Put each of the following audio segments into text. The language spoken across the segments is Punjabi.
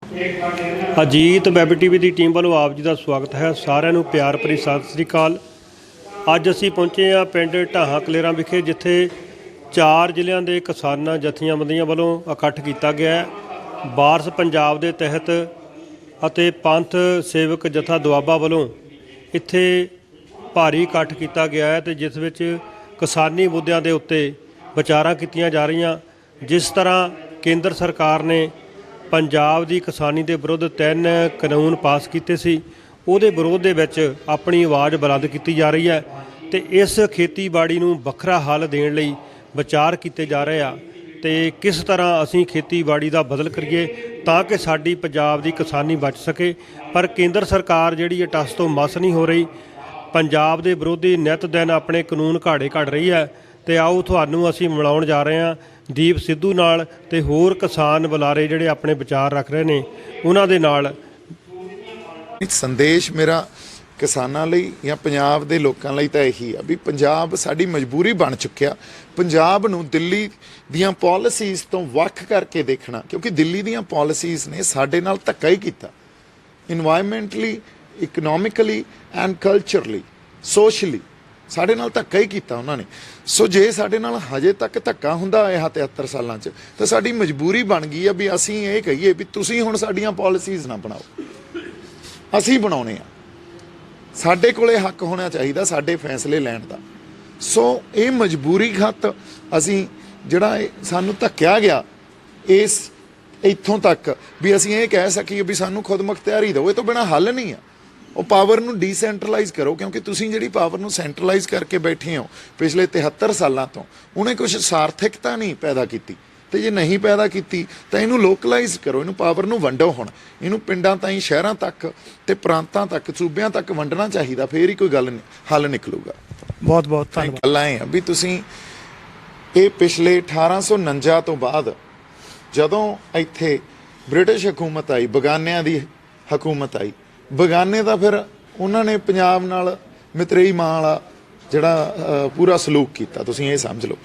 ਅਜੀਤ ਵੈਬ ਟੀਵੀ ਦੀ ਟੀਮ ਵੱਲੋਂ ਆਪ ਜੀ ਦਾ ਸਵਾਗਤ ਹੈ। ਸਾਰਿਆਂ ਨੂੰ ਪਿਆਰ ਭਰੀ ਸਤਿ ਸ੍ਰੀ ਅਕਾਲ। ਅੱਜ ਅਸੀਂ ਪਹੁੰਚੇ ਹਾਂ ਪਿੰਡ ਢਾਹਾਂ ਕਲੇਰਾਂ ਵਿਖੇ, ਜਿੱਥੇ 4 ਜ਼ਿਲ੍ਹਿਆਂ ਦੇ ਕਿਸਾਨਾਂ ਜਥੇਬੰਦੀਆਂ ਵੱਲੋਂ ਇਕੱਠ ਕੀਤਾ ਗਿਆ ਹੈ। ਵਾਰਸ ਪੰਜਾਬ ਦੇ ਤਹਿਤ ਅਤੇ ਪੰਥ ਸੇਵਕ ਜਥਾ ਦੁਆਬਾ ਵੱਲੋਂ ਇੱਥੇ ਭਾਰੀ ਇਕੱਠ ਕੀਤਾ ਗਿਆ ਹੈ ਤੇ ਜਿਸ ਵਿੱਚ ਕਿਸਾਨੀ ਮੁੱਦਿਆਂ ਦੇ ਉੱਤੇ ਵਿਚਾਰਾਂ ਕੀਤੀਆਂ ਜਾ ਰਹੀਆਂ। ਜਿਸ ਤਰ੍ਹਾਂ ਕੇਂਦਰ ਸਰਕਾਰ ਨੇ ਪੰਜਾਬ ਦੀ ਕਿਸਾਨੀ ਦੇ ਵਿਰੁੱਧ 3 ਕਾਨੂੰਨ ਪਾਸ ਕੀਤੇ ਸੀ, ਉਹਦੇ ਵਿਰੋਧ ਦੇ ਵਿੱਚ ਆਪਣੀ ਆਵਾਜ਼ ਬੁਲੰਦ ਕੀਤੀ ਜਾ ਰਹੀ ਹੈ ਤੇ ਇਸ ਖੇਤੀਬਾੜੀ ਨੂੰ ਵੱਖਰਾ ਹੱਲ ਦੇਣ ਲਈ ਵਿਚਾਰ ਕੀਤੇ ਜਾ ਰਹੇ ਆ ਤੇ ਕਿਸ ਤਰ੍ਹਾਂ ਅਸੀਂ ਖੇਤੀਬਾੜੀ ਦਾ ਬਦਲ ਕਰੀਏ ਤਾਂ ਕਿ ਸਾਡੀ ਪੰਜਾਬ ਦੀ ਕਿਸਾਨੀ ਬਚ ਸਕੇ। ਪਰ ਕੇਂਦਰ ਸਰਕਾਰ ਜਿਹੜੀ ਟਸ ਤੋਂ ਮਸ ਨਹੀਂ ਹੋ ਰਹੀ, ਪੰਜਾਬ ਦੇ ਵਿਰੋਧੀ ਨਿਤ ਦਿਨ ਆਪਣੇ ਕਾਨੂੰਨ ਘਾੜੇ ਘੜ ਰਹੀ ਹੈ। ਤੇ ਆਓ ਤੁਹਾਨੂੰ ਅਸੀਂ ਮਿਲਾਉਣ ਜਾ ਰਹੇ ਹਾਂ ਦੀਪ ਸਿੱਧੂ ਨਾਲ ਤੇ ਹੋਰ ਕਿਸਾਨ ਬੁਲਾਰੇ ਜਿਹੜੇ ਆਪਣੇ ਵਿਚਾਰ ਰੱਖ ਰਹੇ ਨੇ ਉਹਨਾਂ ਦੇ ਨਾਲ। ਸੰਦੇਸ਼ ਮੇਰਾ ਕਿਸਾਨਾਂ ਲਈ ਜਾਂ ਪੰਜਾਬ ਦੇ ਲੋਕਾਂ ਲਈ ਤਾਂ ਇਹੀ ਆ ਵੀ ਪੰਜਾਬ ਸਾਡੀ ਮਜਬੂਰੀ ਬਣ ਚੁੱਕਿਆ। ਪੰਜਾਬ ਨੂੰ ਦਿੱਲੀ ਦੀਆਂ ਪਾਲਿਸੀਜ਼ ਤੋਂ ਵੱਖ ਕਰਕੇ ਦੇਖਣਾ, ਕਿਉਂਕਿ ਦਿੱਲੀ ਦੀਆਂ ਪਾਲਿਸੀਜ਼ ਨੇ ਸਾਡੇ ਨਾਲ ਧੱਕਾ ਹੀ ਕੀਤਾ, ਇਨਵਾਇਰਮੈਂਟਲੀ, ਇਕਨੋਮਿਕਲੀ ਐਂਡ ਕਲਚਰਲੀ, ਸੋਸ਼ਲੀ ਸਾਡੇ ਨਾਲ ਧੱਕਾ ਹੀ ਕੀਤਾ ਉਹਨਾਂ ਨੇ। ਸੋ ਜੇ ਸਾਡੇ ਨਾਲ ਹਜੇ ਤੱਕ ਧੱਕਾ ਹੁੰਦਾ ਇਹ 73 ਸਾਲਾਂ 'ਚ ਤਾਂ ਸਾਡੀ ਮਜਬੂਰੀ ਬਣ ਗਈ ਆ ਵੀ ਅਸੀਂ ਇਹ ਕਹੀਏ ਵੀ ਤੁਸੀਂ ਹੁਣ ਸਾਡੀਆਂ ਪਾਲਿਸੀਜ਼ ਨਾ ਬਣਾਓ, ਅਸੀਂ ਬਣਾਉਣੇ ਆ। ਸਾਡੇ ਕੋਲੇ ਹੱਕ ਹੋਣਾ ਚਾਹੀਦਾ ਸਾਡੇ ਫੈਸਲੇ ਲੈਣ ਦਾ। ਸੋ ਇਹ ਮਜਬੂਰੀ ਖਤ ਅਸੀਂ ਜਿਹੜਾ ਸਾਨੂੰ ਧੱਕਿਆ ਗਿਆ ਇਸ ਇੱਥੋਂ ਤੱਕ ਵੀ ਅਸੀਂ ਇਹ ਕਹਿ ਸਕੀਏ ਵੀ ਸਾਨੂੰ ਖੁਦ ਮੁਖਤਿਆਰੀ ਦਿਓ, ਇਹ ਤੋਂ ਬਿਨਾਂ ਹੱਲ ਨਹੀਂ ਆ। ਉਹ ਪਾਵਰ ਨੂੰ ਡੀਸੈਂਟਰਲਾਈਜ਼ ਕਰੋ, ਕਿਉਂਕਿ ਤੁਸੀਂ ਜਿਹੜੀ ਪਾਵਰ ਨੂੰ ਸੈਂਟਰਲਾਈਜ਼ ਕਰਕੇ ਬੈਠੇ ਹੋ ਪਿਛਲੇ 73 ਸਾਲਾਂ ਤੋਂ, ਉਹਨੇ ਕੁਝ ਸਾਰਥਿਕਤਾ ਨਹੀਂ ਪੈਦਾ ਕੀਤੀ। ਤੇ ਜੇ ਨਹੀਂ ਪੈਦਾ ਕੀਤੀ ਤਾਂ ਇਹਨੂੰ ਲੋਕਲਾਈਜ਼ ਕਰੋ, ਇਹਨੂੰ ਪਾਵਰ ਨੂੰ ਵੰਡੋ। ਹੁਣ ਇਹਨੂੰ ਪਿੰਡਾਂ ਤਾਈਂ, ਸ਼ਹਿਰਾਂ ਤੱਕ ਤੇ ਪ੍ਰਾਂਤਾਂ ਤੱਕ, ਸੂਬਿਆਂ ਤੱਕ ਵੰਡਣਾ ਚਾਹੀਦਾ, ਫੇਰ ਹੀ ਕੋਈ ਗੱਲ ਹੱਲ ਨਿਕਲੂਗਾ। ਬਹੁਤ ਬਹੁਤ ਧੰਨਵਾਦ। ਗੱਲ ਆਏ ਆ ਵੀ ਤੁਸੀਂ ਇਹ ਪਿਛਲੇ 1849 ਤੋਂ ਬਾਅਦ ਜਦੋਂ ਇੱਥੇ ਬ੍ਰਿਟਿਸ਼ ਹਕੂਮਤ ਆਈ, ਬਗਾਨਿਆਂ ਦੀ ਹਕੂਮਤ ਆਈ, ਬਗਾਨੇ ਦਾ ਫਿਰ ਉਹਨਾਂ ਨੇ ਪੰਜਾਬ ਨਾਲ ਮਿਤਰੇਈ ਮਾਂ ਵਾਲਾ ਜਿਹੜਾ ਪੂਰਾ ਸਲੂਕ ਕੀਤਾ, ਤੁਸੀਂ ਇਹ ਸਮਝ ਲਓ।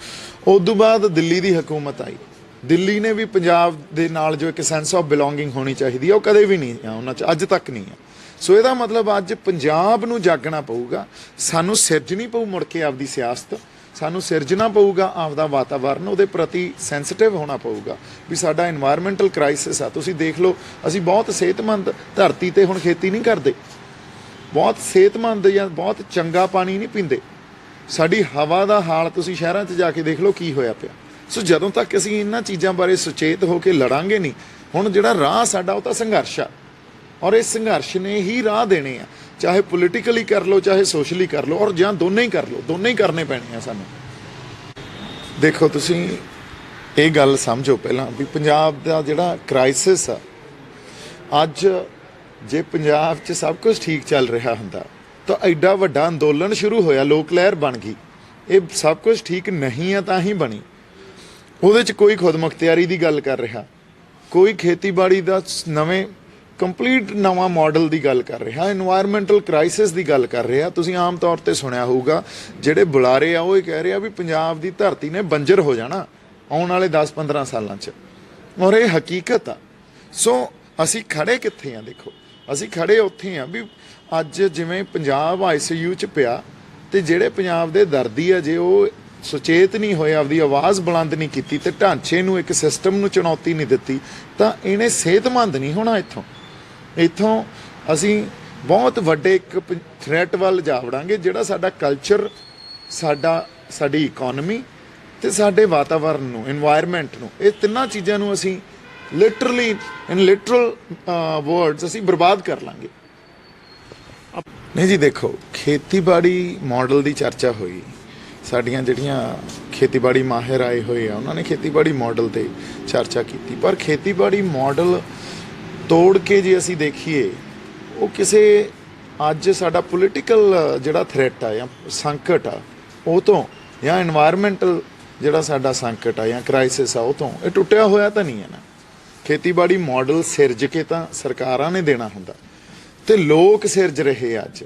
ਉਸ ਤੋਂ ਬਾਅਦ ਦਿੱਲੀ ਦੀ ਹਕੂਮਤ ਆਈ, ਦਿੱਲੀ ਨੇ ਵੀ ਪੰਜਾਬ ਦੇ ਨਾਲ ਜੋ ਇੱਕ ਸੈਂਸ ਆਫ ਬਿਲੋਂਗਿੰਗ ਹੋਣੀ ਚਾਹੀਦੀ ਹੈ ਉਹ ਕਦੇ ਵੀ ਨਹੀਂ ਆ ਉਹਨਾਂ 'ਚ, ਅੱਜ ਤੱਕ ਨਹੀਂ ਆ। ਸੋ ਇਹਦਾ ਮਤਲਬ ਅੱਜ ਪੰਜਾਬ ਨੂੰ ਜਾਗਣਾ ਪਊਗਾ, ਸਾਨੂੰ ਸਿਰਜਣੀ ਪਊ ਮੁੜ ਕੇ ਆਪਦੀ ਸਿਆਸਤ, ਸਾਨੂੰ ਸਿਰਜਣਾ ਪਊਗਾ ਆਪਦਾ ਵਾਤਾਵਰਨ, ਉਹਦੇ ਪ੍ਰਤੀ ਸੈਂਸਿਟਿਵ ਹੋਣਾ ਪਊਗਾ ਵੀ ਸਾਡਾ ਇਨਵਾਇਰਮੈਂਟਲ ਕ੍ਰਾਈਸਿਸ ਆ। ਤੁਸੀਂ ਦੇਖ ਲਓ ਅਸੀਂ ਬਹੁਤ ਸਿਹਤਮੰਦ ਧਰਤੀ ਤੇ ਹੁਣ ਖੇਤੀ ਨਹੀਂ ਕਰਦੇ, ਬਹੁਤ ਸਿਹਤਮੰਦ ਜਾਂ ਬਹੁਤ ਚੰਗਾ ਪਾਣੀ ਨਹੀਂ ਪੀਂਦੇ। ਸਾਡੀ ਹਵਾ ਦਾ ਹਾਲ ਤੁਸੀਂ ਸ਼ਹਿਰਾਂ 'ਚ ਜਾ ਕੇ ਦੇਖ ਲਓ ਕੀ ਹੋਇਆ ਪਿਆ। ਸੋ ਜਦੋਂ ਤੱਕ ਅਸੀਂ ਇਹਨਾਂ ਚੀਜ਼ਾਂ ਬਾਰੇ ਸੁਚੇਤ ਹੋ ਕੇ ਲੜਾਂਗੇ ਨਹੀਂ, ਹੁਣ ਜਿਹੜਾ ਰਾਹ ਸਾਡਾ ਉਹ ਤਾਂ ਸੰਘਰਸ਼ ਆ, ਔਰ ਇਸ ਸੰਘਰਸ਼ ਨੇ ਹੀ ਰਾਹ ਦੇਣੇ ਆ, ਚਾਹੇ ਪੋਲੀਟੀਕਲੀ ਕਰ ਲਓ ਚਾਹੇ ਸੋਸ਼ਲੀ ਕਰ ਲਓ, ਔਰ ਜਾਂ ਦੋਨੇ ਹੀ ਕਰ ਲਓ, ਦੋਨੇ ਹੀ ਕਰਨੇ ਪੈਣੇ ਆ ਸਾਨੂੰ। ਦੇਖੋ ਤੁਸੀਂ ਇਹ ਗੱਲ ਸਮਝੋ ਪਹਿਲਾਂ ਵੀ ਪੰਜਾਬ ਦਾ ਜਿਹੜਾ ਕ੍ਰਾਈਸਿਸ ਆ ਅੱਜ, ਜੇ ਪੰਜਾਬ 'ਚ ਸਭ ਕੁਝ ਠੀਕ ਚੱਲ ਰਿਹਾ ਹੁੰਦਾ ਤਾਂ ਐਡਾ ਵੱਡਾ ਅੰਦੋਲਨ ਸ਼ੁਰੂ ਹੋਇਆ, ਲੋਕ ਲਹਿਰ ਬਣ ਗਈ। ਇਹ ਸਭ ਕੁਝ ਠੀਕ ਨਹੀਂ ਆ ਤਾਂ ਹੀ ਬਣੀ। ਉਹਦੇ 'ਚ ਕੋਈ ਖੁਦ ਮੁਖਤਿਆਰੀ ਦੀ ਗੱਲ ਕਰ ਰਿਹਾ, ਕੋਈ ਖੇਤੀਬਾੜੀ ਦਾ ਨਵੇਂ ਕੰਪਲੀਟ ਨਵਾਂ ਮਾਡਲ ਦੀ ਗੱਲ ਕਰ ਰਿਹਾ, ਇਨਵਾਇਰਮੈਂਟਲ ਕ੍ਰਾਈਸਿਸ ਦੀ ਗੱਲ ਕਰ ਰਿਹਾ। ਤੁਸੀਂ ਆਮ ਤੌਰ ਤੇ ਸੁਣਿਆ ਹੋਊਗਾ ਜਿਹੜੇ ਬੁਲਾਰੇ ਆ ਉਹ ਇਹ ਕਹਿ ਰਹੇ ਆ ਵੀ ਪੰਜਾਬ ਦੀ ਧਰਤੀ ਨੇ ਬੰਜਰ ਹੋ ਜਾਣਾ ਆਉਣ ਵਾਲੇ 10-15 ਸਾਲਾਂ 'ਚ, ਔਰ ਇਹ ਹਕੀਕਤ ਆ। ਸੋ ਅਸੀਂ ਖੜੇ ਕਿੱਥੇ ਆ? ਦੇਖੋ ਅਸੀਂ ਖੜੇ ਉੱਥੇ ਆ ਵੀ ਅੱਜ ਜਿਵੇਂ ਪੰਜਾਬ ICU 'ਚ ਪਿਆ ਤੇ ਜਿਹੜੇ ਪੰਜਾਬ ਦੇ ਦਰਦੀ ਆ, ਜੇ ਉਹ ਸੁਚੇਤ ਨਹੀਂ ਹੋਏ, ਆਪਦੀ ਆਵਾਜ਼ ਬੁਲੰਦ ਨਹੀਂ ਕੀਤੀ ਤੇ ਢਾਂਚੇ ਨੂੰ, ਇੱਕ ਸਿਸਟਮ ਨੂੰ ਚੁਣੌਤੀ ਨਹੀਂ ਦਿੱਤੀ ਤਾਂ ਇਹਨੇ ਸਿਹਤਮੰਦ ਨਹੀਂ ਹੋਣਾ। ਇੱਥੋਂ ਅਸੀਂ ਬਹੁਤ ਵੱਡੇ ਇੱਕ ਥ੍ਰੈਟ ਵੱਲ ਜਾ ਵੜਾਂਗੇ, ਜਿਹੜਾ ਸਾਡਾ ਕਲਚਰ, ਸਾਡੀ ਇਕੋਨਮੀ ਤੇ ਸਾਡੇ ਵਾਤਾਵਰਨ ਨੂੰ, ਇਨਵਾਇਰਮੈਂਟ ਨੂੰ, ਇਹ ਤਿੰਨਾਂ ਚੀਜ਼ਾਂ ਨੂੰ ਅਸੀਂ ਲਿਟਰਲੀ ਇਨ ਲਿਟਰਲ ਵਰਡਸ ਅਸੀਂ ਬਰਬਾਦ ਕਰ ਲਾਂਗੇ। ਨਹੀਂ ਜੀ, ਦੇਖੋ ਖੇਤੀਬਾੜੀ ਮਾਡਲ ਦੀ ਚਰਚਾ ਹੋਈ, ਸਾਡੀਆਂ ਜਿਹੜੀਆਂ ਖੇਤੀਬਾੜੀ ਮਾਹਿਰ ਆਏ ਹੋਏ ਆ ਉਹਨਾਂ ਨੇ ਖੇਤੀਬਾੜੀ ਮਾਡਲ ਤੇ ਚਰਚਾ ਕੀਤੀ, ਪਰ ਖੇਤੀਬਾੜੀ ਮਾਡਲ ਤੋੜ ਕੇ ਜੇ ਅਸੀਂ ਦੇਖੀਏ ਉਹ ਕਿਸੇ ਅੱਜ ਸਾਡਾ ਪੋਲੀਟੀਕਲ ਜਿਹੜਾ ਥ੍ਰੈਟ ਆ ਜਾਂ ਸੰਕਟ ਆ ਉਹ ਤੋਂ, ਜਾਂ ਇਨਵਾਇਰਮੈਂਟਲ ਜਿਹੜਾ ਸਾਡਾ ਸੰਕਟ ਆ ਜਾਂ ਕ੍ਰਾਈਸਿਸ ਆ ਉਹ ਤੋਂ, ਇਹ ਟੁੱਟਿਆ ਹੋਇਆ ਤਾਂ ਨਹੀਂ ਹੈ ਨਾ। ਖੇਤੀਬਾੜੀ ਮਾਡਲ ਸਿਰਜ ਕੇ ਤਾਂ ਸਰਕਾਰਾਂ ਨੇ ਦੇਣਾ ਹੁੰਦਾ ਤੇ ਲੋਕ ਸਿਰਜ ਰਹੇ ਅੱਜ।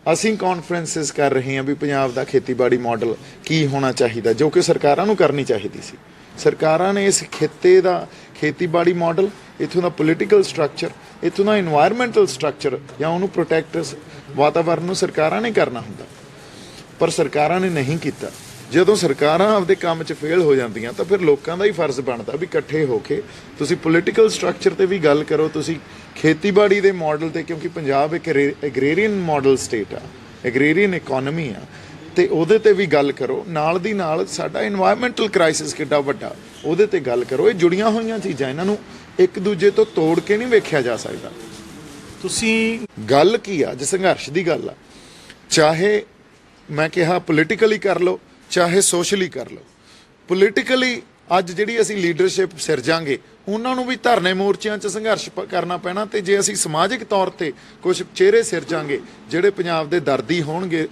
ਅਸੀਂ ਕਾਨਫਰੰਸਿਸ ਕਰ ਰਹੇ ਹਾਂ ਵੀ ਪੰਜਾਬ ਦਾ ਖੇਤੀਬਾੜੀ ਮਾਡਲ ਕੀ ਹੋਣਾ ਚਾਹੀਦਾ, ਜੋ ਕਿ ਸਰਕਾਰਾਂ ਨੂੰ ਕਰਨੀ ਚਾਹੀਦੀ ਸੀ। ਸਰਕਾਰਾਂ ਨੇ ਇਸ ਖਿੱਤੇ ਦਾ ਖੇਤੀਬਾੜੀ ਮਾਡਲ, ਇੱਥੋਂ ਦਾ ਪੋਲੀਟੀਕਲ ਸਟਰਕਚਰ, ਇੱਥੋਂ ਦਾ ਇਨਵਾਇਰਮੈਂਟਲ ਸਟਰਕਚਰ ਜਾਂ ਉਹਨੂੰ ਪ੍ਰੋਟੈਕਟ ਵਾਤਾਵਰਨ ਨੂੰ ਸਰਕਾਰਾਂ ਨੇ ਕਰਨਾ ਹੁੰਦਾ, ਪਰ ਸਰਕਾਰਾਂ ਨੇ ਨਹੀਂ ਕੀਤਾ। ਜਦੋਂ ਸਰਕਾਰਾਂ ਆਪਦੇ ਕੰਮ 'ਚ ਫੇਲ ਹੋ ਜਾਂਦੀਆਂ ਤਾਂ ਫਿਰ ਲੋਕਾਂ ਦਾ ਹੀ ਫਰਜ਼ ਬਣਦਾ ਵੀ ਇਕੱਠੇ ਹੋ ਕੇ ਤੁਸੀਂ ਪੋਲੀਟੀਕਲ ਸਟਰਕਚਰ ਤੇ ਵੀ ਗੱਲ ਕਰੋ, ਤੁਸੀਂ ਖੇਤੀਬਾੜੀ ਦੇ ਮਾਡਲ ਤੇ, ਕਿਉਂਕਿ ਪੰਜਾਬ ਇੱਕ ਐਗਰੇਰੀਅਨ ਮਾਡਲ ਸਟੇਟ ਆ, ਐਗਰੇਰੀਅਨ ਇਕੋਨਮੀ ਆ, ਤੇ ਉਹਦੇ ਤੇ ਵੀ ਗੱਲ ਕਰੋ। ਨਾਲ ਦੀ ਨਾਲ ਸਾਡਾ ਇਨਵਾਇਰਮੈਂਟਲ ਕ੍ਰਾਈਸਿਸ ਕਿੱਡਾ ਵੱਡਾ, ਉਹਦੇ ਤੇ ਗੱਲ ਕਰੋ। ਇਹ ਜੁੜੀਆਂ ਹੋਈਆਂ ਚੀਜ਼ਾਂ, ਇਹਨਾਂ ਨੂੰ ਇੱਕ ਦੂਜੇ ਤੋਂ ਤੋੜ ਕੇ ਨਹੀਂ ਵੇਖਿਆ ਜਾ ਸਕਦਾ। ਤੁਸੀਂ ਗੱਲ ਕੀ ਆ, ਜੇ ਸੰਘਰਸ਼ ਦੀ ਗੱਲ ਆ, ਚਾਹੇ ਮੈਂ ਕਿਹਾ ਪੋਲੀਟੀਕਲੀ ਕਰ ਲਓ, ਚਾਹੇ ਸੋਸ਼ਲੀ ਕਰ ਲਓ। ਪੋਲੀਟੀਕਲੀ ਅੱਜ ਜਿਹੜੀ ਅਸੀਂ ਲੀਡਰਸ਼ਿਪ ਸਿਰਜਾਂਗੇ, ਉਹਨਾਂ ਨੂੰ ਵੀ ਧਰਨੇ ਮੋਰਚਿਆਂ 'ਚ ਸੰਘਰਸ਼ ਕਰਨਾ ਪੈਣਾ, ਤੇ ਜੇ ਅਸੀਂ ਸਮਾਜਿਕ ਤੌਰ ਤੇ ਕੁਝ ਚਿਹਰੇ ਸਿਰਜਾਂਗੇ ਜਿਹੜੇ ਪੰਜਾਬ ਦੇ ਦਰਦੀ ਹੋਣਗੇ,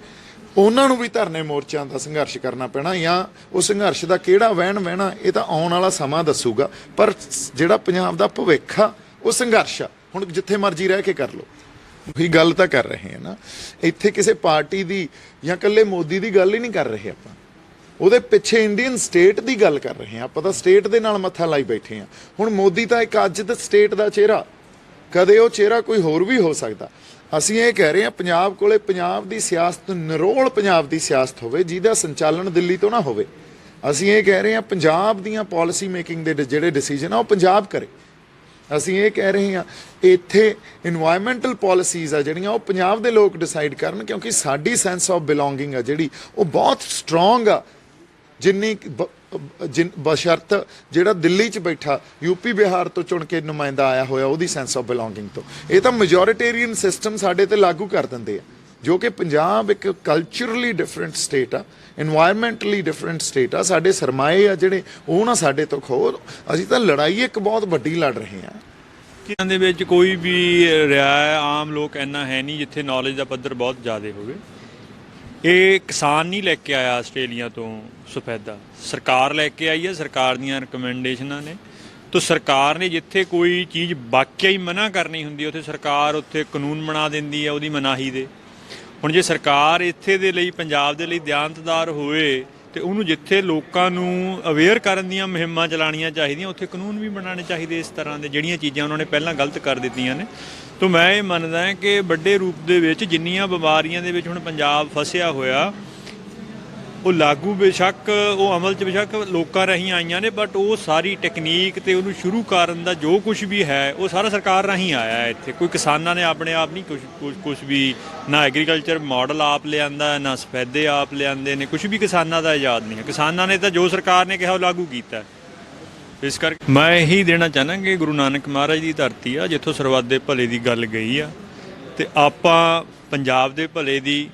ਉਹਨਾਂ ਨੂੰ ਵੀ ਧਰਨੇ ਮੋਰਚਿਆਂ ਦਾ ਸੰਘਰਸ਼ ਕਰਨਾ ਪੈਣਾ। ਜਾਂ ਉਹ ਸੰਘਰਸ਼ ਦਾ ਕਿਹੜਾ ਵਹਿਣ ਵਹਿਣਾ, ਇਹ ਤਾਂ ਆਉਣ ਵਾਲਾ ਸਮਾਂ ਦੱਸੂਗਾ। ਪਰ ਜਿਹੜਾ ਪੰਜਾਬ ਦਾ ਭਵਿੱਖ ਆ, ਉਹ ਸੰਘਰਸ਼ ਆ। ਹੁਣ ਜਿੱਥੇ ਮਰਜ਼ੀ ਰਹਿ ਕੇ ਕਰ ਲਓ, ਉਹੀ ਗੱਲ ਤਾਂ ਕਰ ਰਹੇ ਹਾਂ ਨਾ। ਇੱਥੇ ਕਿਸੇ ਪਾਰਟੀ ਦੀ ਜਾਂ ਇਕੱਲੇ ਮੋਦੀ ਦੀ ਗੱਲ ਹੀ ਨਹੀਂ ਕਰ ਰਹੇ ਆਪਾਂ, ਉਹਦੇ ਪਿੱਛੇ ਇੰਡੀਅਨ ਸਟੇਟ ਦੀ ਗੱਲ ਕਰ ਰਹੇ ਹਾਂ। ਆਪਾਂ ਤਾਂ ਸਟੇਟ ਦੇ ਨਾਲ ਮੱਥਾ ਲਾਈ ਬੈਠੇ ਹਾਂ। ਹੁਣ ਮੋਦੀ ਤਾਂ ਇੱਕ ਅੱਜ ਦਾ ਸਟੇਟ ਦਾ ਚਿਹਰਾ, ਕਦੇ ਉਹ ਚਿਹਰਾ ਕੋਈ ਹੋਰ ਵੀ ਹੋ ਸਕਦਾ। ਅਸੀਂ ਇਹ ਕਹਿ ਰਹੇ ਹਾਂ, ਪੰਜਾਬ ਕੋਲੇ ਪੰਜਾਬ ਦੀ ਸਿਆਸਤ, ਨਿਰੋਲ ਪੰਜਾਬ ਦੀ ਸਿਆਸਤ ਹੋਵੇ, ਜਿਹਦਾ ਸੰਚਾਲਨ ਦਿੱਲੀ ਤੋਂ ਨਾ ਹੋਵੇ। ਅਸੀਂ ਇਹ ਕਹਿ ਰਹੇ ਹਾਂ, ਪੰਜਾਬ ਦੀਆਂ ਪਾਲਿਸੀ ਮੇਕਿੰਗ ਦੇ ਜਿਹੜੇ ਡਿਸੀਜਨ ਆ, ਉਹ ਪੰਜਾਬ ਕਰੇ। ਅਸੀਂ ਇਹ ਕਹਿ ਰਹੇ ਹਾਂ, ਇੱਥੇ ਇਨਵਾਇਰਮੈਂਟਲ ਪਾਲਿਸੀਜ਼ ਆ ਜਿਹੜੀਆਂ, ਉਹ ਪੰਜਾਬ ਦੇ ਲੋਕ ਡਿਸਾਈਡ ਕਰਨ, ਕਿਉਂਕਿ ਸਾਡੀ ਸੈਂਸ ਆਫ ਬਿਲੋਂਗਿੰਗ ਆ ਜਿਹੜੀ, ਉਹ ਬਹੁਤ ਸਟਰੋਂਗ ਆ। ਜਿੰਨੀ ਬਸ਼ਰਤ ਜਿਹੜਾ ਦਿੱਲੀ 'ਚ ਬੈਠਾ ਯੂਪੀ ਬਿਹਾਰ ਤੋਂ ਚੁਣ ਕੇ ਨੁਮਾਇੰਦਾ ਆਇਆ ਹੋਇਆ, ਉਹਦੀ ਸੈਂਸ ਆਫ ਬਿਲੋਂਗਿੰਗ ਤੋਂ। ਇਹ ਤਾਂ ਮੈਜੋਰਿਟੇਰੀਅਨ ਸਿਸਟਮ ਸਾਡੇ ਤੇ ਲਾਗੂ ਕਰ ਦਿੰਦੇ ਆ, ਜੋ ਕਿ ਪੰਜਾਬ ਇੱਕ ਕਲਚਰਲੀ ਡਿਫਰੈਂਟ ਸਟੇਟ ਆ, ਇਨਵਾਇਰਮੈਂਟਲੀ ਡਿਫਰੈਂਟ ਸਟੇਟ ਆ। ਸਾਡੇ ਸਰਮਾਏ ਆ ਜਿਹੜੇ, ਉਹ ਨਾ ਸਾਡੇ ਤੋਂ ਖੋਹ। ਅਸੀਂ ਤਾਂ ਲੜਾਈ ਇੱਕ ਬਹੁਤ ਵੱਡੀ ਲੜ ਰਹੇ ਹਾਂ। ਇਹਨਾਂ ਦੇ ਵਿੱਚ ਕੋਈ ਵੀ ਰਿਆਇ ਆਮ ਲੋਕ ਇੰਨਾ ਹੈ ਨਹੀਂ ਜਿੱਥੇ ਨੌਲੇਜ ਦਾ ਪੱਧਰ ਬਹੁਤ ਜ਼ਿਆਦਾ ਹੋਵੇ। ਇਹ ਕਿਸਾਨ ਨਹੀਂ ਲੈ ਕੇ ਆਇਆ ਆਸਟ੍ਰੇਲੀਆ ਤੋਂ ਸਫੈਦਾ, ਸਰਕਾਰ ਲੈ ਕੇ ਆਈ ਹੈ। ਸਰਕਾਰ ਦੀਆਂ ਰਿਕਮੈਂਡੇਸ਼ਨਾਂ ਨੇ, ਤਾਂ ਸਰਕਾਰ ਨੇ ਜਿੱਥੇ ਕੋਈ ਚੀਜ਼ ਵਾਕਿਆ ਹੀ ਮਨਾ ਕਰਨੀ ਹੁੰਦੀ, ਉੱਥੇ ਸਰਕਾਰ ਉੱਥੇ ਕਾਨੂੰਨ ਬਣਾ ਦਿੰਦੀ ਹੈ ਉਹਦੀ ਮਨਾਹੀ ਦੇ। ਹੁਣ ਜੇ ਸਰਕਾਰ ਇੱਥੇ ਦੇ ਲਈ, ਪੰਜਾਬ ਦੇ ਲਈ ਦਿਆਨਤਦਾਰ ਹੋਏ, ਤੇ ਉਹਨੂੰ ਜਿੱਥੇ ਲੋਕਾਂ ਨੂੰ ਅਵੇਅਰ ਕਰਨ ਦੀਆਂ ਮੁਹਿੰਮਾਂ ਚਲਾਉਣੀਆਂ ਚਾਹੀਦੀਆਂ, ਉੱਥੇ ਕਾਨੂੰਨ ਵੀ ਬਣਾਉਣੇ ਚਾਹੀਦੇ ਇਸ ਤਰ੍ਹਾਂ ਦੇ, ਜਿਹੜੀਆਂ ਚੀਜ਼ਾਂ ਉਹਨਾਂ ਨੇ ਪਹਿਲਾਂ ਗਲਤ ਕਰ ਦਿੱਤੀਆਂ ਨੇ। ਤਾਂ ਮੈਂ ਇਹ ਮੰਨਦਾ ਹਾਂ ਕਿ ਵੱਡੇ ਰੂਪ ਦੇ ਵਿੱਚ ਜਿੰਨੀਆਂ ਬਿਮਾਰੀਆਂ ਦੇ ਵਿੱਚ ਹੁਣ ਪੰਜਾਬ ਫਸਿਆ ਹੋਇਆ, ਉਹ ਲਾਗੂ ਬੇਸ਼ੱਕ, ਉਹ ਅਮਲ 'ਚ ਬੇਸ਼ੱਕ ਲੋਕਾਂ ਰਾਹੀਂ ਆਈਆਂ ਨੇ, ਬਟ ਉਹ ਸਾਰੀ ਟੈਕਨੀਕ ਤੇ ਉਹਨੂੰ ਸ਼ੁਰੂ ਕਰਨ ਦਾ ਜੋ ਕੁਝ ਵੀ ਹੈ, ਉਹ ਸਾਰਾ ਸਰਕਾਰ ਰਾਹੀਂ ਆਇਆ। ਇੱਥੇ ਕੋਈ ਕਿਸਾਨਾਂ ਨੇ ਆਪਣੇ ਆਪ ਨਹੀਂ ਕੁਝ ਵੀ, ਨਾ ਐਗਰੀਕਲਚਰ ਮਾਡਲ ਆਪ ਲਿਆਂਦਾ, ਨਾ ਸਫੈਦੇ ਆਪ ਲਿਆਂਦੇ ਨੇ, ਕੁਝ ਵੀ ਕਿਸਾਨਾਂ ਦਾ ਇਜਾਦ ਨਹੀਂ ਹੈ। ਕਿਸਾਨਾਂ ਨੇ ਤਾਂ ਜੋ ਸਰਕਾਰ ਨੇ ਕਿਹਾ ਉਹ ਲਾਗੂ ਕੀਤਾ। ਇਸ ਕਰਕੇ ਮੈਂ ਇਹੀ ਦੇਣਾ ਚਾਹੁੰਦਾ ਕਿ ਗੁਰੂ ਨਾਨਕ ਮਹਾਰਾਜ ਦੀ ਧਰਤੀ ਆ, ਜਿੱਥੋਂ ਸਰਬੱਤ ਦੇ ਭਲੇ ਦੀ ਗੱਲ ਗਈ ਆ, ਤੇ ਆਪਾਂ ਪੰਜਾਬ ਦੇ ਭਲੇ ਦੀ,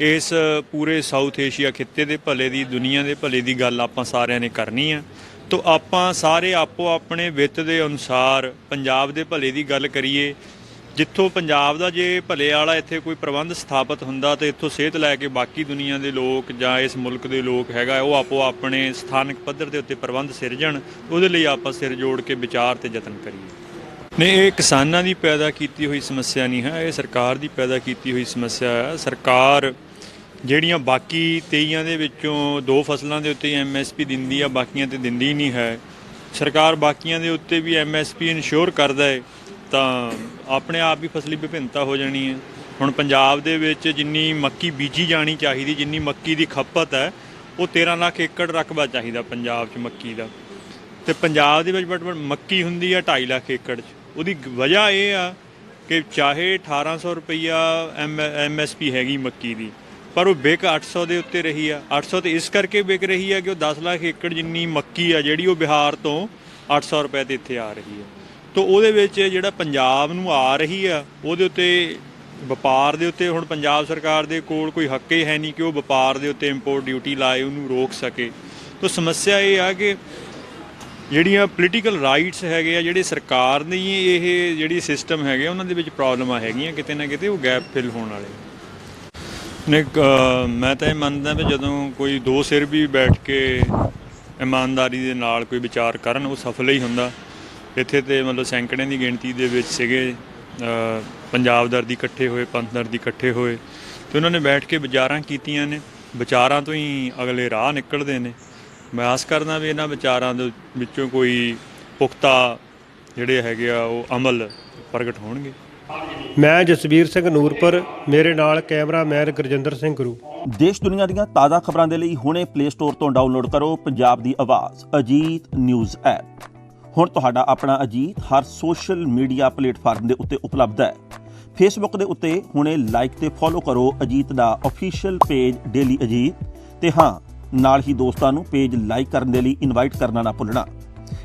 ਇਸ ਪੂਰੇ ਸਾਊਥ ਏਸ਼ੀਆ ਖਿੱਤੇ ਦੇ ਭਲੇ ਦੀ, ਦੁਨੀਆ ਦੇ ਭਲੇ ਦੀ ਗੱਲ ਆਪਾਂ ਸਾਰਿਆਂ ਨੇ ਕਰਨੀ ਆ। ਤਾਂ ਆਪਾਂ ਸਾਰੇ ਆਪੋ ਆਪਣੇ ਵਿੱਤ ਦੇ ਅਨੁਸਾਰ ਪੰਜਾਬ ਦੇ ਭਲੇ ਦੀ ਗੱਲ ਕਰੀਏ। ਜਿੱਥੋਂ ਪੰਜਾਬ ਦਾ ਜੇ ਭਲੇ ਵਾਲਾ ਇੱਥੇ ਕੋਈ ਪ੍ਰਬੰਧ ਸਥਾਪਿਤ ਹੁੰਦਾ, ਤਾਂ ਇੱਥੋਂ ਸਿਹਤ ਲੈ ਕੇ ਬਾਕੀ ਦੁਨੀਆ ਦੇ ਲੋਕ ਜਾਂ ਇਸ ਮੁਲਕ ਦੇ ਲੋਕ ਹੈਗਾ, ਉਹ ਆਪੋ ਆਪਣੇ ਸਥਾਨਕ ਪੱਧਰ ਦੇ ਉੱਤੇ ਪ੍ਰਬੰਧ ਸਿਰਜਣ। ਉਹਦੇ ਲਈ ਆਪਾਂ ਸਿਰ ਜੋੜ ਕੇ ਵਿਚਾਰ ਤੇ ਯਤਨ ਕਰੀਏ। ਨਹੀਂ, ਇਹ ਕਿਸਾਨਾਂ ਦੀ ਪੈਦਾ ਕੀਤੀ ਹੋਈ ਸਮੱਸਿਆ ਨਹੀਂ ਹੈ, ਇਹ ਸਰਕਾਰ ਦੀ ਪੈਦਾ ਕੀਤੀ ਹੋਈ ਸਮੱਸਿਆ ਹੈ। ਸਰਕਾਰ ਜਿਹੜੀਆਂ ਬਾਕੀ 23 ਦੇ ਵਿੱਚੋਂ 2 ਫਸਲਾਂ ਦੇ ਉੱਤੇ MSP ਦਿੰਦੀ ਆ, ਬਾਕੀਆਂ ਤੇ ਦਿੰਦੀ ਨਹੀਂ ਹੈ। ਸਰਕਾਰ ਬਾਕੀਆਂ ਦੇ ਉੱਤੇ ਵੀ MSP ਇਨਸ਼ੋਰ ਕਰਦਾ ਹੈ, ਤਾਂ ਆਪਣੇ ਆਪ ਹੀ ਫਸਲੀ ਵਿਭਿੰਨਤਾ ਹੋ ਜਾਣੀ ਹੈ। ਹੁਣ ਪੰਜਾਬ ਦੇ ਵਿੱਚ ਜਿੰਨੀ ਮੱਕੀ ਬੀਜੀ ਜਾਣੀ ਚਾਹੀਦੀ, ਜਿੰਨੀ ਮੱਕੀ ਦੀ ਖਪਤ ਹੈ, ਉਹ 13 ਲੱਖ ਏਕੜ ਰਕਬਾ ਚਾਹੀਦਾ ਪੰਜਾਬ 'ਚ ਮੱਕੀ ਦਾ, ਤੇ ਪੰਜਾਬ ਦੇ ਵਿੱਚ ਮੱਕੀ ਹੁੰਦੀ ਆ 2.5 ਲੱਖ ਏਕੜ 'ਚ। ਉਹਦੀ ਵਜ੍ਹਾ ਇਹ ਆ ਕਿ ਚਾਹੇ 1800 ਰੁਪਈਆ MSP ਹੈਗੀ ਮੱਕੀ ਦੀ, ਪਰ ਉਹ ਵਿਕ 800 ਦੇ ਉੱਤੇ ਰਹੀ ਆ। 800 ਤੇ ਇਸ ਕਰਕੇ ਵਿਕ ਰਹੀ ਆ ਕਿ ਉਹ 10 ਲੱਖ ਏਕੜ ਜਿੰਨੀ ਮੱਕੀ ਆ ਜਿਹੜੀ, ਉਹ ਬਿਹਾਰ ਤੋਂ 800 ਰੁਪਏ ਤੇ ਇੱਥੇ ਆ ਰਹੀ ਆ। ਤਾਂ ਉਹਦੇ ਵਿੱਚ ਜਿਹੜਾ ਪੰਜਾਬ ਨੂੰ ਆ ਰਹੀ ਆ, ਉਹਦੇ ਉੱਤੇ ਵਪਾਰ ਦੇ ਉੱਤੇ ਹੁਣ ਪੰਜਾਬ ਸਰਕਾਰ ਦੇ ਕੋਲ ਕੋਈ ਹੱਕ ਹੀ ਹੈ ਨਹੀਂ ਕਿ ਉਹ ਵਪਾਰ ਦੇ ਉੱਤੇ ਇੰਪੋਰਟ ਡਿਊਟੀ ਲਾਏ, ਉਹਨੂੰ ਰੋਕ ਸਕੇ। ਤਾਂ ਸਮੱਸਿਆ ਇਹ ਆ ਕਿ ਜਿਹੜੀਆਂ ਪੋਲੀਟੀਕਲ ਰਾਈਟਸ ਹੈਗੇ ਆ, ਜਿਹੜੇ ਸਰਕਾਰ ਦੀ ਇਹ ਜਿਹੜੀ ਸਿਸਟਮ ਹੈਗੇ, ਉਹਨਾਂ ਦੇ ਵਿੱਚ ਪ੍ਰੋਬਲਮਾਂ ਹੈਗੀਆਂ, ਕਿਤੇ ਨਾ ਕਿਤੇ ਉਹ ਗੈਪ ਫਿਲ ਹੋਣ ਵਾਲੇ ਨੇ। ਮੈਂ ਤਾਂ ਇਹ ਮੰਨਦਾ ਵੀ ਜਦੋਂ ਕੋਈ ਦੋ ਸਿਰ ਵੀ ਬੈਠ ਕੇ ਇਮਾਨਦਾਰੀ ਦੇ ਨਾਲ ਕੋਈ ਵਿਚਾਰ ਕਰਨ, ਉਹ ਸਫਲ ਹੀ ਹੁੰਦਾ। ਇੱਥੇ ਤੇ ਮਤਲਬ ਸੈਂਕੜਿਆਂ ਦੀ ਗਿਣਤੀ ਦੇ ਵਿੱਚ ਸੀਗੇ ਪੰਜਾਬ ਦਰਦੀ ਇਕੱਠੇ ਹੋਏ, ਪੰਥ ਦਰਦੀ ਇਕੱਠੇ ਹੋਏ, ਅਤੇ ਉਹਨਾਂ ਨੇ ਬੈਠ ਕੇ ਵਿਚਾਰਾਂ ਕੀਤੀਆਂ ਨੇ। ਵਿਚਾਰਾਂ ਤੋਂ ਹੀ ਅਗਲੇ ਰਾਹ ਨਿਕਲਦੇ ਨੇ। ਮੈਂ ਆਸ ਕਰਦਾ ਵੀ ਇਹਨਾਂ ਵਿਚਾਰਾਂ ਦੇ ਵਿੱਚੋਂ ਕੋਈ ਪੁਖਤਾ ਜਿਹੜੇ ਹੈਗੇ ਆ ਉਹ ਅਮਲ ਪ੍ਰਗਟ ਹੋਣਗੇ। ਮੈਂ ਜਸਵੀਰ ਸਿੰਘ ਨੂਰਪੁਰ, ਮੇਰੇ ਨਾਲ ਕੈਮਰਾਮੈਨ ਗੁਰਜਿੰਦਰ ਸਿੰਘ ਗੁਰੂ। ਦੇਸ਼ ਦੁਨੀਆ ਦੀਆਂ ਤਾਜ਼ਾ ਖਬਰਾਂ ਦੇ ਲਈ ਹੁਣੇ ਪਲੇ ਸਟੋਰ ਤੋਂ ਡਾਊਨਲੋਡ ਕਰੋ ਪੰਜਾਬ ਦੀ ਆਵਾਜ਼ ਅਜੀਤ ਨਿਊਜ਼ ਐਪ। ਹੁਣ ਤੁਹਾਡਾ ਆਪਣਾ ਅਜੀਤ ਹਰ ਸੋਸ਼ਲ ਮੀਡੀਆ ਪਲੇਟਫਾਰਮ ਦੇ ਉੱਤੇ ਉਪਲਬਧ ਹੈ। ਫੇਸਬੁੱਕ ਦੇ ਉੱਤੇ ਹੁਣੇ ਲਾਈਕ ਤੇ ਫੋਲੋ ਕਰੋ ਅਜੀਤ ਦਾ ਅਫੀਸ਼ੀਅਲ ਪੇਜ ਡੇਲੀ ਅਜੀਤ, ਤੇ ਹਾਂ ਨਾਲ ਹੀ ਦੋਸਤਾਂ ਨੂੰ ਪੇਜ ਲਾਈਕ ਕਰਨ ਦੇ ਲਈ ਇਨਵਾਈਟ ਕਰਨਾ ਨਾ ਭੁੱਲਣਾ।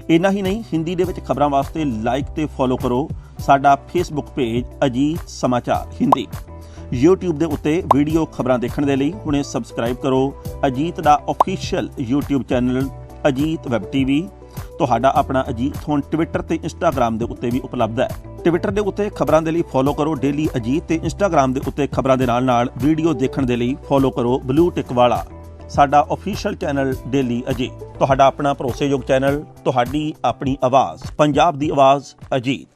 ਇੰਨਾ ਹੀ ਨਹੀਂ, ਹਿੰਦੀ ਦੇ ਵਿੱਚ ਖਬਰਾਂ ਵਾਸਤੇ ਲਾਈਕ ਤੇ ਫੋਲੋ ਕਰੋ ਸਾਡਾ ਫੇਸਬੁੱਕ ਪੇਜ ਅਜੀਤ ਸਮਾਚਾਰ ਹਿੰਦੀ। YouTube ਦੇ ਉੱਤੇ ਵੀਡੀਓ ਖਬਰਾਂ ਦੇਖਣ ਦੇ ਲਈ ਹੁਣੇ ਸਬਸਕ੍ਰਾਈਬ ਕਰੋ ਅਜੀਤ ਦਾ official YouTube channel Ajit web TV. ਤੁਹਾਡਾ ਆਪਣਾ ਅਜੀਤ ਹੁਣ ਟਵਿੱਟਰ ਤੇ ਇੰਸਟਾਗ੍ਰਾਮ ਦੇ ਉੱਤੇ ਵੀ ਉਪਲਬਧ ਹੈ। ਟਵਿੱਟਰ ਦੇ ਉੱਤੇ ਖਬਰਾਂ ਦੇ ਲਈ ਫੋਲੋ ਕਰੋ ਡੇਲੀ ਅਜੀਤ, ਤੇ ਇੰਸਟਾਗ੍ਰਾਮ ਦੇ ਉੱਤੇ ਖਬਰਾਂ ਦੇ ਨਾਲ ਵੀਡੀਓ ਦੇਖਣ ਦੇ ਲਈ ਫੋਲੋ ਕਰੋ ਬਲੂ ਟਿਕ ਵਾਲਾ ਸਾਡਾ ਅਫੀਸ਼ੀਅਲ ਚੈਨਲ ਡੇਲੀ ਅਜੀਤ। ਤੁਹਾਡਾ ਆਪਣਾ ਭਰੋਸੇਯੋਗ ਚੈਨਲ, ਤੁਹਾਡੀ ਆਪਣੀ ਆਵਾਜ਼, ਪੰਜਾਬ ਦੀ ਆਵਾਜ਼ ਅਜੀਤ।